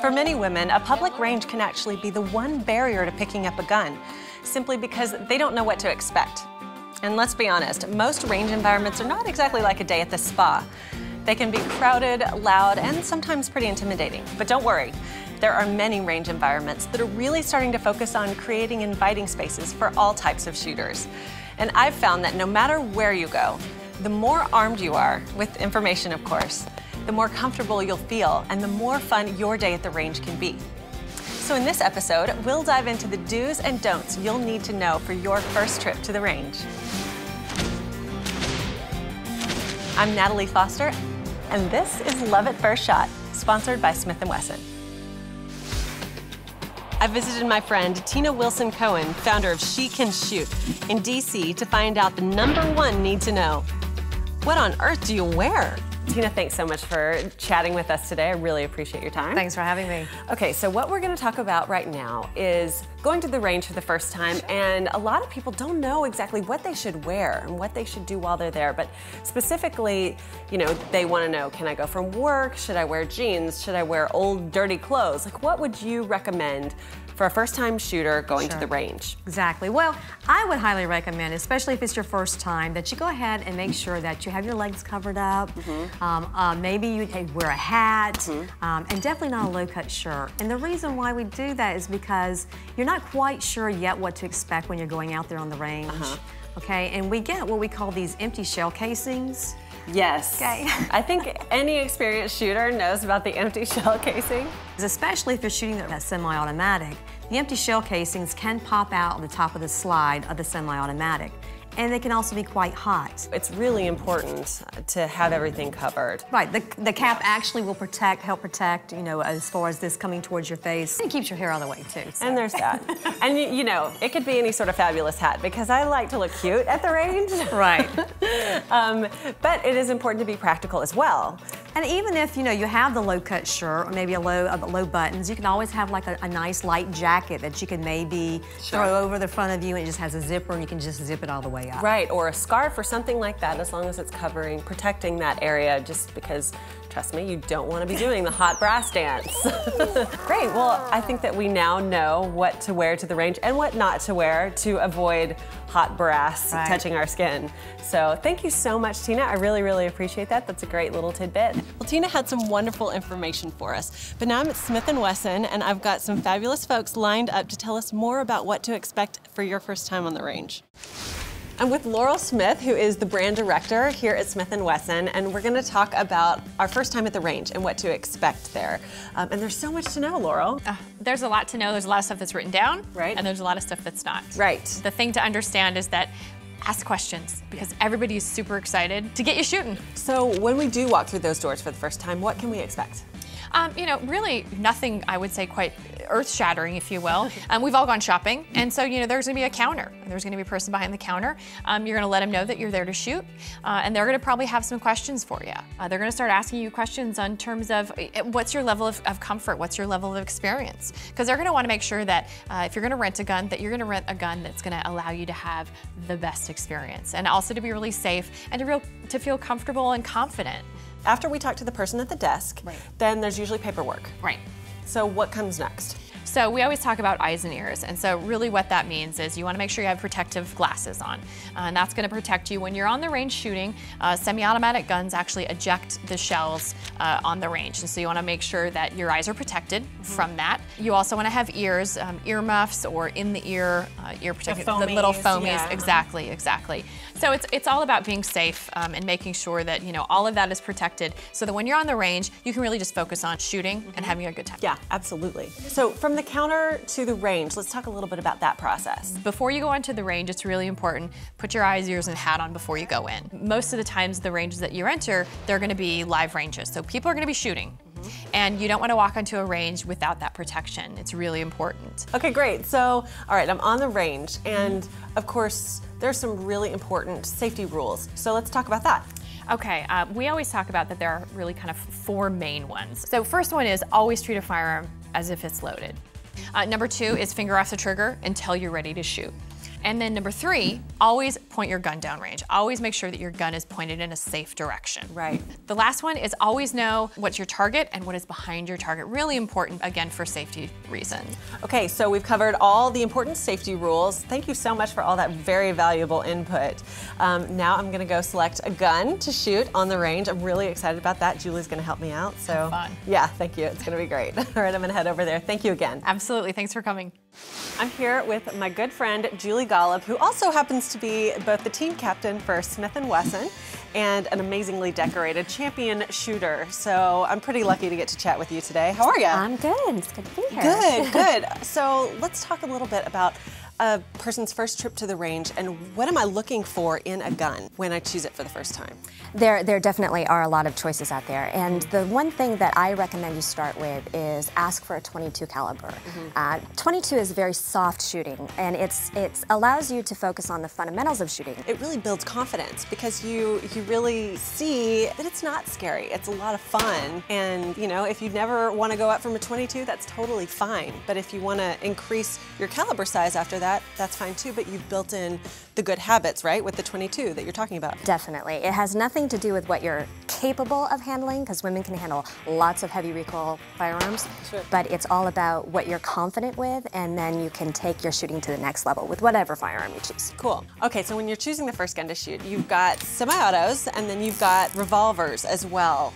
For many women, a public range can actually be the one barrier to picking up a gun, simply because they don't know what to expect. And let's be honest, most range environments are not exactly like a day at the spa. They can be crowded, loud, and sometimes pretty intimidating. But don't worry, there are many range environments that are really starting to focus on creating inviting spaces for all types of shooters. And I've found that no matter where you go, the more armed you are, with information of course, the more comfortable you'll feel and the more fun your day at the range can be. So in this episode, we'll dive into the do's and don'ts you'll need to know for your first trip to the range. I'm Natalie Foster, and this is Love at First Shot, sponsored by Smith Wesson. I visited my friend Tina Wilson Cohen, founder of She Can Shoot, in DC to find out the #1 need to know. What on earth do you wear? Tina, thanks so much for chatting with us today. I really appreciate your time. Thanks for having me. Okay, so what we're going to talk about right now is going to the range for the first time, and a lot of people don't know exactly what they should wear and what they should do while they're there. But specifically, they want to know, can I go from work? Should I wear jeans? Should I wear old, dirty clothes? Like, what would you recommend for a first-time shooter going to the range? Exactly. Well, I would highly recommend, especially if it's your first time, that you go ahead and make sure that you have your legs covered up. Maybe you wear a hat, and definitely not a low-cut shirt. And the reason why we do that is because you're not quite sure yet what to expect when you're going out there on the range. Okay, and we get what we call these empty shell casings. Yes. Okay. I think any experienced shooter knows about the empty shell casing. Especially if you're shooting a semi-automatic, the empty shell casings can pop out on the top of the slide of the semi-automatic. And they can also be quite hot. It's really important to have everything covered. Right, the cap actually will help protect, as far as this coming towards your face. It keeps your hair out of the way too. So. And there's that. And it could be any sort of fabulous hat because I like to look cute at the range. Right. But it is important to be practical as well. And even if, you have the low-cut shirt or maybe a low buttons, you can always have like a nice light jacket that you can maybe throw over the front of you, and it just has a zipper and you can just zip it all the way up. Right, or a scarf or something like that, as long as it's protecting that area, just because, trust me, you don't want to be doing the hot brass dance. Great, well, I think that we now know what to wear to the range and what not to wear to avoid hot brass touching our skin. So thank you so much, Tina. I really, really appreciate that. That's a great little tidbit. Well, Tina had some wonderful information for us, but now I'm at Smith & Wesson, and I've got some fabulous folks lined up to tell us more about what to expect for your first time on the range. I'm with Laurel Smith, who is the brand director here at Smith & Wesson, and we're going to talk about our first time at the range and what to expect there. And there's so much to know, Laurel. There's a lot to know. There's a lot of stuff that's written down, right? And there's a lot of stuff that's not. Right. The thing to understand is that ask questions, because everybody is super excited to get you shooting. So when we do walk through those doors for the first time, what can we expect? Really nothing, I would say, quite earth-shattering, if you will. We've all gone shopping, and so, there's gonna be a counter. There's gonna be a person behind the counter. You're gonna let them know that you're there to shoot, and they're gonna probably have some questions for you. They're gonna start asking you questions on terms of what's your level of comfort, what's your level of experience? Because they're gonna wanna make sure that if you're gonna rent a gun, that you're gonna rent a gun that's gonna allow you to have the best experience, and also to be really safe and to feel comfortable and confident. After we talk to the person at the desk, then there's usually paperwork. Right. So what comes next? So we always talk about eyes and ears, and so really what that means is you want to make sure you have protective glasses on, and that's going to protect you when you're on the range shooting. Semi-automatic guns actually eject the shells on the range, and so you want to make sure that your eyes are protected from that. You also want to have ears, ear muffs, or in the ear protection, the little foamies. Exactly. So it's all about being safe and making sure that all of that is protected, so that when you're on the range, you can really just focus on shooting and having a good time. Yeah, absolutely. So from the counter to the range, let's talk a little bit about that process. Before you go onto the range, it's really important, put your eyes, ears, and hat on before you go in. Most of the times, the ranges that you enter, they're gonna be live ranges, so people are gonna be shooting. And you don't want to walk onto a range without that protection. It's really important. Okay, great. So, all right, I'm on the range, and of course, there's some really important safety rules. So let's talk about that. Okay, we always talk about that there are really kind of 4 main ones. So first one is always treat a firearm as if it's loaded. Number 2 is finger off the trigger until you're ready to shoot. And then number 3, always point your gun downrange. Always make sure that your gun is pointed in a safe direction. Right. The last one is always know what's your target and what is behind your target. Really important, again, for safety reasons. Okay, so we've covered all the important safety rules. Thank you so much for all that very valuable input. Now I'm gonna go select a gun to shoot on the range. I'm really excited about that. Julie's gonna help me out. So Have fun. Yeah, thank you. It's gonna be great. All right, I'm gonna head over there. Thank you again. Absolutely, thanks for coming. I'm here with my good friend, Julie Golub, who also happens to be both the team captain for Smith Wesson and an amazingly decorated champion shooter. So I'm pretty lucky to get to chat with you today. How are you? I'm good. It's good to be here. Good, good. So let's talk a little bit about a person's first trip to the range and what am I looking for in a gun when I choose it for the first time? There definitely are a lot of choices out there, and the one thing that I recommend you start with is ask for a 22 caliber. 22 is very soft shooting, and it allows you to focus on the fundamentals of shooting. It really builds confidence because you really see that it's not scary. It's a lot of fun, and you know, if you never want to go up from a 22, that's totally fine. But if you want to increase your caliber size after that, that's fine too. But you've built in the good habits, right, with the 22 that you're talking about. Definitely. It has nothing to do with what you're capable of handling, because women can handle lots of heavy recoil firearms, Sure. but it's all about what you're confident with, and then you can take your shooting to the next level with whatever firearm you choose. Cool. Okay, so when you're choosing the first gun to shoot, you've got semi-autos and then you've got revolvers as well.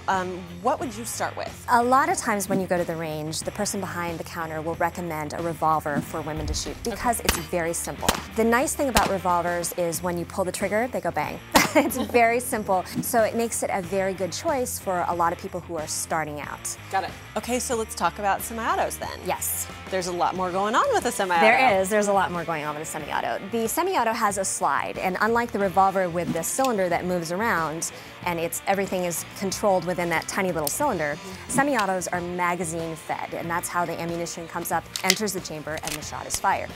What would you start with? A lot of times when you go to the range, the person behind the counter will recommend a revolver for women to shoot because it's very simple. The nice thing about revolvers is when you pull the trigger, they go bang. It's very simple, so it makes it a very good choice for a lot of people who are starting out. Got it. Okay, so let's talk about semi-autos then. Yes. There's a lot more going on with a semi-auto. There is. There's a lot more going on with a semi-auto. The semi-auto has a slide, and unlike the revolver with the cylinder that moves around, and everything is controlled within that tiny little cylinder, semi-autos are magazine fed, and that's how the ammunition comes up, enters the chamber, and the shot is fired.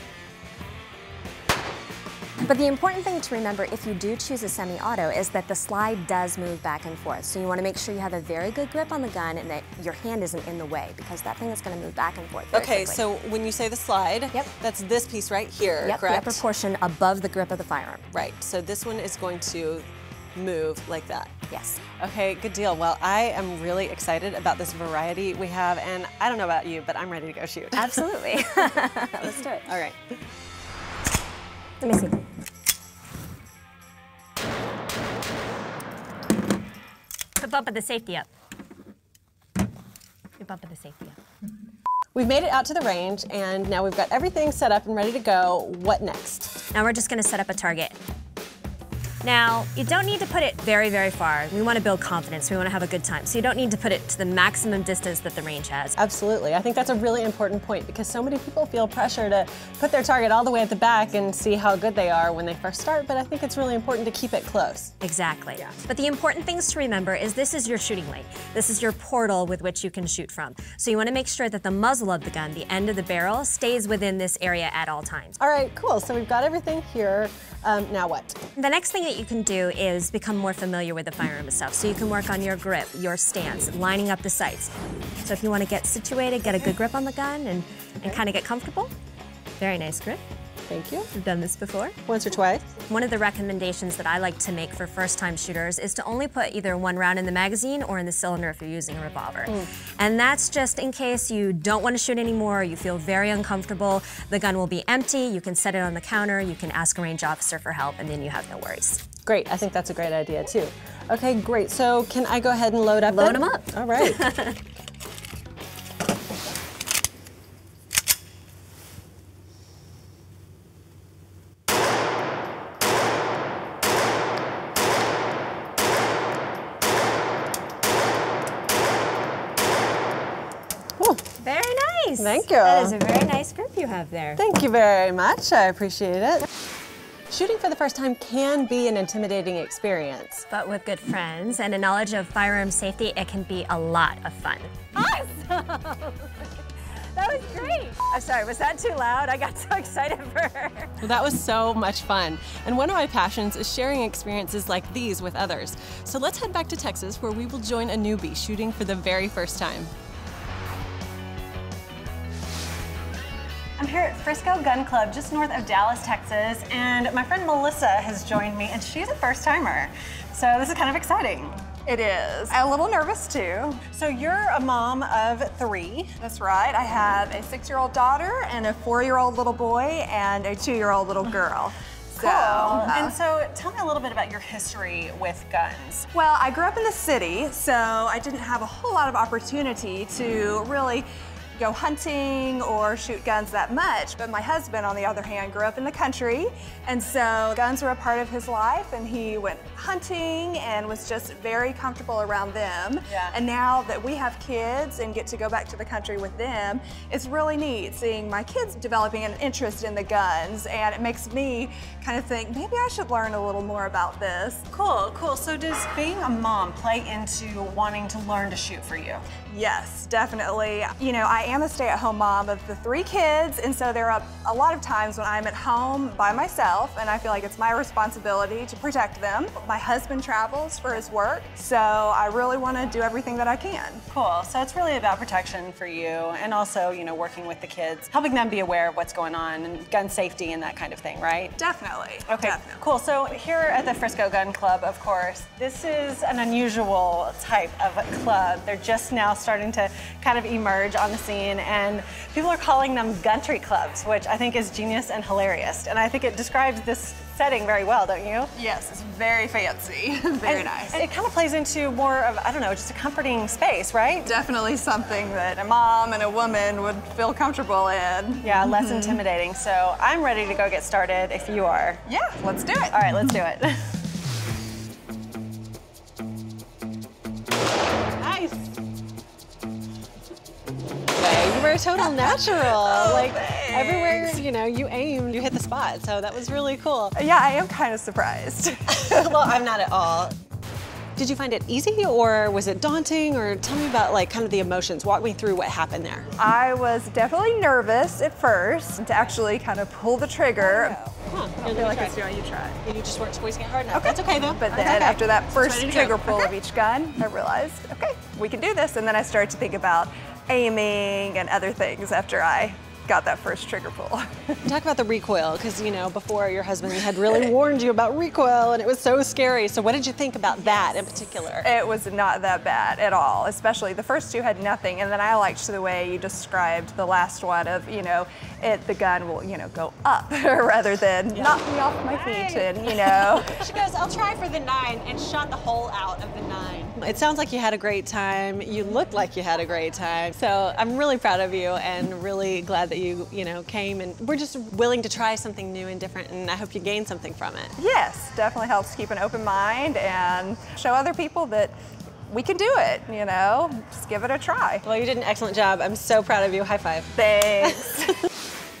But the important thing to remember if you do choose a semi-auto is that the slide does move back and forth. So you want to make sure you have a very good grip on the gun and that your hand isn't in the way, because that thing is going to move back and forth very Okay, quickly. so when you say the slide, Yep. that's this piece right here, Yep, correct? the upper portion above the grip of the firearm. Right, so this one is going to move like that. Yes. Okay, good deal. Well, I am really excited about this variety we have, and I don't know about you, but I'm ready to go shoot. Absolutely. Let's do it. All right. Let me see. Put bump of the safety up. Put bump of the safety up. We've made it out to the range, and now we've got everything set up and ready to go. What next? Now we're just gonna set up a target. Now, you don't need to put it very, very far. We want to build confidence. We want to have a good time. So you don't need to put it to the maximum distance that the range has. Absolutely. I think that's a really important point because so many people feel pressure to put their target all the way at the back and see how good they are when they first start, but I think it's really important to keep it close. Exactly. Yeah. But the important things to remember is this is your shooting lane. This is your portal with which you can shoot from. So you want to make sure that the muzzle of the gun, the end of the barrel, stays within this area at all times. All right, cool. So we've got everything here. Now what? The next thing that you can do is become more familiar with the firearm itself. So you can work on your grip, your stance, lining up the sights. So if you want to get situated, get a good grip on the gun and kind of get comfortable. Very nice grip. Thank you. We've done this before. Once or twice. One of the recommendations that I like to make for first-time shooters is to only put either one round in the magazine or in the cylinder if you're using a revolver. And that's just in case you don't want to shoot anymore, or you feel very uncomfortable. The gun will be empty, you can set it on the counter, you can ask a range officer for help, and then you have no worries. Great, I think that's a great idea too. Okay, great. So can I go ahead and load up? Load then? them up. All right. Very nice. Thank you. That is a very nice grip you have there. Thank you very much. I appreciate it. Shooting for the first time can be an intimidating experience. But with good friends and a knowledge of firearm safety, it can be a lot of fun. Awesome! That was great. I'm sorry, was that too loud? I got so excited for her. Well, that was so much fun. And one of my passions is sharing experiences like these with others. So let's head back to Texas where we will join a newbie shooting for the very first time. I'm here at Frisco Gun Club, just north of Dallas, Texas, and my friend Melissa has joined me, and she's a first-timer. So this is kind of exciting. It is. I'm a little nervous too. So you're a mom of 3. That's right. I have a 6-year-old daughter and a 4-year-old little boy and a 2-year-old little girl. Cool. And so tell me a little bit about your history with guns. Well, I grew up in the city, so I didn't have a whole lot of opportunity to really go hunting or shoot guns that much, but my husband, on the other hand, grew up in the country, and so guns were a part of his life, and he went hunting and was just very comfortable around them. Yeah. And now that we have kids and get to go back to the country with them, it's really neat seeing my kids developing an interest in the guns, and it makes me kind of think, maybe I should learn a little more about this. Cool, cool. So does being a mom play into wanting to learn to shoot for you? Yes, definitely. You know, I am a stay-at-home mom of the 3 kids, and so there are a lot of times when I'm at home by myself, and I feel like it's my responsibility to protect them. My husband travels for his work, so I really want to do everything that I can. Cool. So it's really about protection for you, and also, you know, working with the kids, helping them be aware of what's going on, and gun safety and that kind of thing, right? Definitely. Okay, Definitely. cool. So here at the Frisco Gun Club, of course, this is an unusual type of club. They're just now starting to kind of emerge on the scene, and people are calling them guntree clubs, which I think is genius and hilarious. And I think it describes this setting very well, don't you? Yes, it's very fancy. Very nice. And it kind of plays into more of, I don't know, just a comforting space, right? Definitely something that a mom and a woman would feel comfortable in. Yeah, less intimidating. So I'm ready to go get started if you are. Yeah, let's do it. All right, let's do it. Nice. You were a total natural. Like thanks. everywhere, you know, you aimed, you hit the spot. So that was really cool. Yeah, I am kind of surprised. Well, I'm not at all. Did you find it easy, or was it daunting, or tell me about like kind of the emotions. Walk me through what happened there. I was definitely nervous at first to actually kind of pull the trigger. Huh. I feel like it's doing, you try. You just weren't squeezing it hard enough. That's okay though. But then after that first trigger pull of each gun, I realized, okay, we can do this. And then I started to think about aiming and other things after I got that first trigger pull. Talk about the recoil, because you know, before your husband had really warned you about recoil and it was so scary. So what did you think about that in particular? It was not that bad at all, especially the first 2 had nothing, and then I liked the way you described the last one of, you know, the gun will, you know, go up rather than knock me off my feet and, you know. She goes, I'll try for the 9, and shot the hole out of the 9. It sounds like you had a great time. You looked like you had a great time. So I'm really proud of you and really glad that you know, came, and we're just willing to try something new and different, and I hope you gain something from it. Yes, definitely helps keep an open mind and show other people that we can do it, you know, just give it a try. Well, you did an excellent job. I'm so proud of you. High five. Thanks.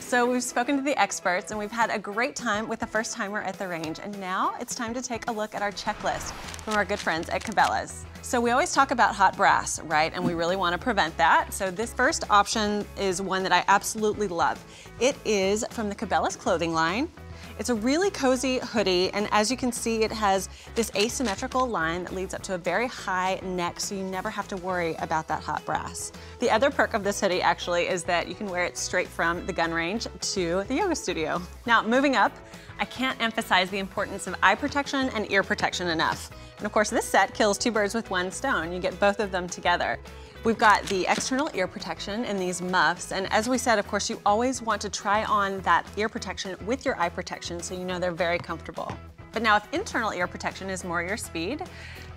So we've spoken to the experts and we've had a great time with the first timer at the range, and now it's time to take a look at our checklist from our good friends at Cabela's. So we always talk about hot brass, right? And we really want to prevent that. So this first option is one that I absolutely love. It is from the Cabela's clothing line. It's a really cozy hoodie, and as you can see, it has this asymmetrical line that leads up to a very high neck, so you never have to worry about that hot brass. The other perk of this hoodie actually is that you can wear it straight from the gun range to the yoga studio. Now, moving up, I can't emphasize the importance of eye protection and ear protection enough. And of course, this set kills 2 birds with 1 stone. You get both of them together. We've got the external ear protection in these muffs, and as we said, of course, you always want to try on that ear protection with your eye protection so you know they're very comfortable. But now if internal ear protection is more your speed,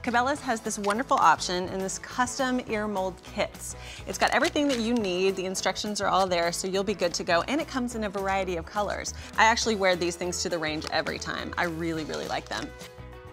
Cabela's has this wonderful option in this custom ear mold kits. It's got everything that you need, the instructions are all there, so you'll be good to go, and it comes in a variety of colors. I actually wear these things to the range every time. I really, really like them.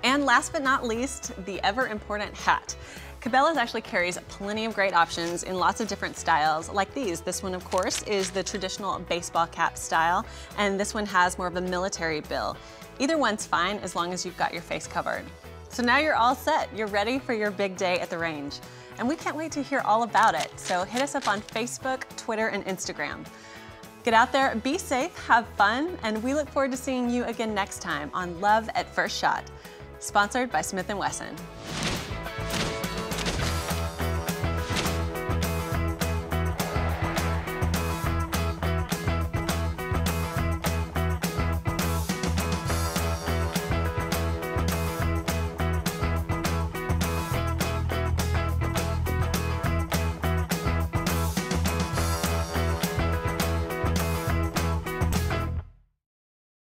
And last but not least, the ever important hat. Cabela's actually carries plenty of great options in lots of different styles like these. This one, of course, is the traditional baseball cap style, and this one has more of a military bill. Either one's fine as long as you've got your face covered. So now you're all set. You're ready for your big day at the range. And we can't wait to hear all about it. So hit us up on Facebook, Twitter, and Instagram. Get out there, be safe, have fun, and we look forward to seeing you again next time on Love at First Shot, sponsored by Smith Wesson.